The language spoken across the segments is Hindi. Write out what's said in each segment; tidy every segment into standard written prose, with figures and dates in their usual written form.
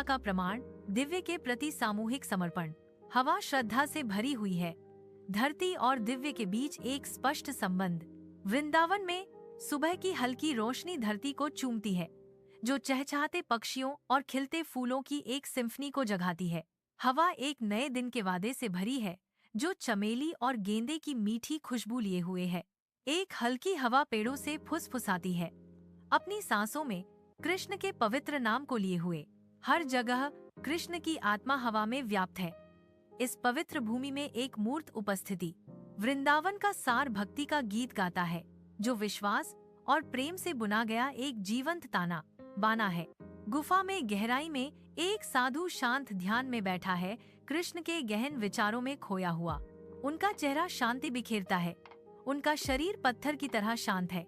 का प्रमाण, दिव्य के प्रति सामूहिक समर्पण। हवा श्रद्धा से भरी हुई है। धरती और दिव्य के बीच एक स्पष्ट संबंध। वृंदावन में सुबह की हल्की रोशनी धरती को चूमती है, जो चहचहाते पक्षियों और खिलते फूलों की एक सिम्फनी को जगाती है। हवा एक नए दिन के वादे से भरी है, जो चमेली और गेंदे की मीठी खुशबू लिए हुए है। एक हल्की हवा पेड़ों से फुसफुसाती है, अपनी सांसों में कृष्ण के पवित्र नाम को लिए हुए। हर जगह कृष्ण की आत्मा हवा में व्याप्त है। इस पवित्र भूमि में एक मूर्त उपस्थिति वृंदावन का सार भक्ति का गीत गाता है, जो विश्वास और प्रेम से बुना गया एक जीवंत ताना बाना है। गुफा में गहराई में एक साधु शांत ध्यान में बैठा है, कृष्ण के गहन विचारों में खोया हुआ। उनका चेहरा शांति बिखेरता है, उनका शरीर पत्थर की तरह शांत है,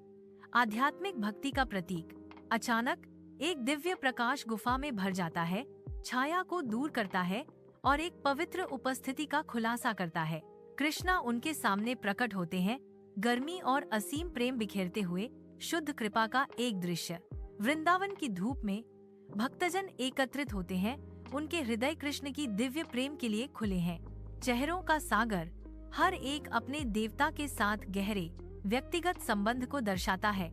आध्यात्मिक भक्ति का प्रतीक। अचानक एक दिव्य प्रकाश गुफा में भर जाता है, छाया को दूर करता है और एक पवित्र उपस्थिति का खुलासा करता है। कृष्णा उनके सामने प्रकट होते हैं, गर्मी और असीम प्रेम बिखेरते हुए, शुद्ध कृपा का एक दृश्य। वृंदावन की धूप में भक्तजन एकत्रित होते हैं, उनके हृदय कृष्ण की दिव्य प्रेम के लिए खुले हैं। चेहरों का सागर हर एक अपने देवता के साथ गहरे व्यक्तिगत संबंध को दर्शाता है।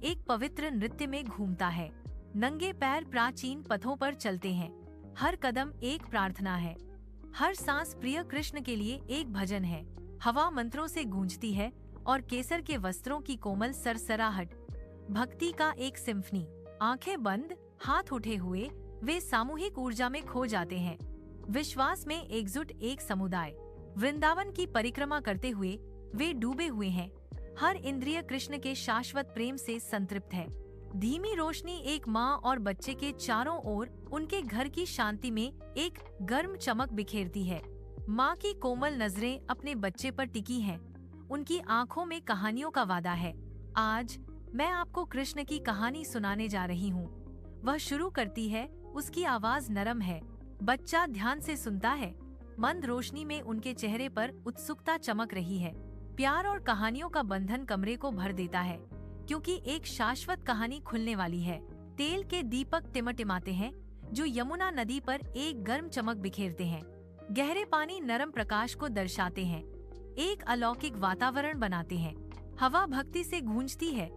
एक पवित्र नृत्य में घूमता है, नंगे पैर प्राचीन पथों पर चलते हैं। हर कदम एक प्रार्थना है, हर सांस प्रिय कृष्ण के लिए एक भजन है। हवा मंत्रों से गूंजती है और केसर के वस्त्रों की कोमल सरसराहट भक्ति का एक सिम्फनी। आंखें बंद, हाथ उठे हुए, वे सामूहिक ऊर्जा में खो जाते हैं। विश्वास में एकजुट एक समुदाय। वृंदावन की परिक्रमा करते हुए वे डूबे हुए हैं। हर इंद्रिय कृष्ण के शाश्वत प्रेम से संतृप्त है। धीमी रोशनी एक माँ और बच्चे के चारों ओर उनके घर की शांति में एक गर्म चमक बिखेरती है। माँ की कोमल नजरें अपने बच्चे पर टिकी हैं। उनकी आंखों में कहानियों का वादा है। आज मैं आपको कृष्ण की कहानी सुनाने जा रही हूँ। वह शुरू करती है, उसकी आवाज नरम है। बच्चा ध्यान से सुनता है। मंद रोशनी में उनके चेहरे पर उत्सुकता चमक रही है। प्यार और कहानियों का बंधन कमरे को भर देता है, क्योंकि एक शाश्वत कहानी खुलने वाली है। तेल के दीपक टिमटिमाते हैं, जो यमुना नदी पर एक गर्म चमक बिखेरते हैं। गहरे पानी नरम प्रकाश को दर्शाते हैं, एक अलौकिक वातावरण बनाते हैं। हवा भक्ति से गूंजती है,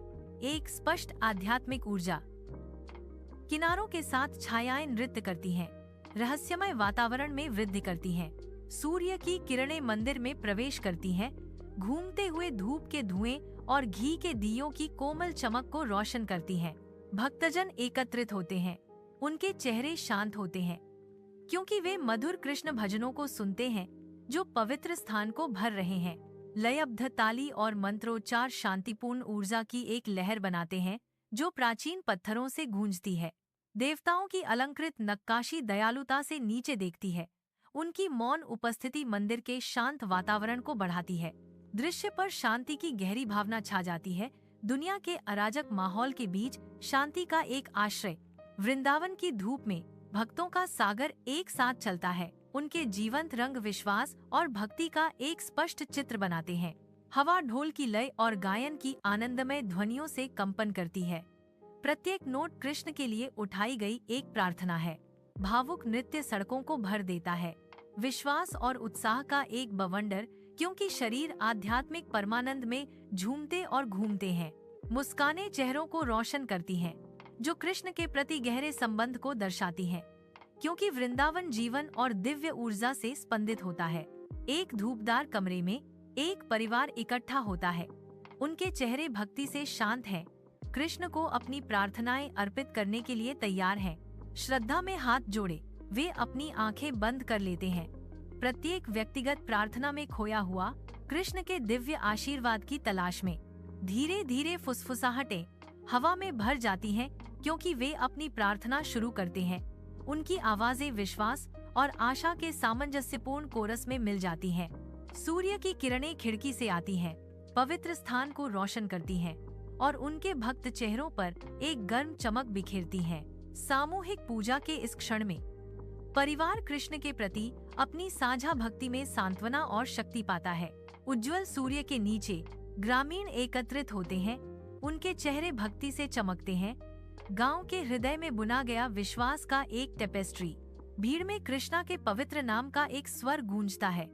एक स्पष्ट आध्यात्मिक ऊर्जा। किनारों के साथ छायाएं नृत्य करती हैं, रहस्यमय वातावरण में वृद्धि करती हैं। सूर्य की किरणें मंदिर में प्रवेश करती हैं, घूमते हुए धूप के धुएं और घी के दियों की कोमल चमक को रोशन करती हैं। भक्तजन एकत्रित होते हैं, उनके चेहरे शांत होते हैं, क्योंकि वे मधुर कृष्ण भजनों को सुनते हैं, जो पवित्र स्थान को भर रहे हैं। लयबद्ध ताली और मंत्रोच्चार शांतिपूर्ण ऊर्जा की एक लहर बनाते हैं, जो प्राचीन पत्थरों से गूंजती है। देवताओं की अलंकृत नक्काशी दयालुता से नीचे देखती है। उनकी मौन उपस्थिति मंदिर के शांत वातावरण को बढ़ाती है। दृश्य पर शांति की गहरी भावना छा जाती है। दुनिया के अराजक माहौल के बीच शांति का एक आश्रय। वृंदावन की धूप में भक्तों का सागर एक साथ चलता है। उनके जीवंत रंग विश्वास और भक्ति का एक स्पष्ट चित्र बनाते हैं। हवा ढोल की लय और गायन की आनंदमय ध्वनियों से कंपन करती है। प्रत्येक नोट कृष्ण के लिए उठाई गई एक प्रार्थना है। भावुक नृत्य सड़कों को भर देता है। विश्वास और उत्साह का एक बवंडर, क्योंकि शरीर आध्यात्मिक परमानंद में झूमते और घूमते हैं। मुस्कानें चेहरों को रोशन करती हैं, जो कृष्ण के प्रति गहरे संबंध को दर्शाती हैं, क्योंकि वृंदावन जीवन और दिव्य ऊर्जा से स्पंदित होता है। एक धूपदार कमरे में एक परिवार इकट्ठा होता है। उनके चेहरे भक्ति से शांत हैं, कृष्ण को अपनी प्रार्थनाएं अर्पित करने के लिए तैयार हैं। श्रद्धा में हाथ जोड़े वे अपनी आंखें बंद कर लेते हैं, प्रत्येक व्यक्तिगत प्रार्थना में खोया हुआ कृष्ण के दिव्य आशीर्वाद की तलाश में। धीरे धीरे फुसफुसाहटें हवा में भर जाती हैं, क्योंकि वे अपनी प्रार्थना शुरू करते हैं। उनकी आवाजें विश्वास और आशा के सामंजस्यपूर्ण कोरस में मिल जाती हैं। सूर्य की किरणें खिड़की से आती हैं, पवित्र स्थान को रोशन करती हैं और उनके भक्त चेहरों पर एक गर्म चमक बिखेरती हैं। सामूहिक पूजा के इस क्षण में परिवार कृष्ण के प्रति अपनी साझा भक्ति में सांत्वना और शक्ति पाता है। उज्जवल सूर्य के नीचे ग्रामीण एकत्रित होते हैं, उनके चेहरे भक्ति से चमकते हैं। गांव के हृदय में बुना गया विश्वास का एक टेपेस्ट्री। भीड़ में कृष्णा के पवित्र नाम का एक स्वर गूंजता है।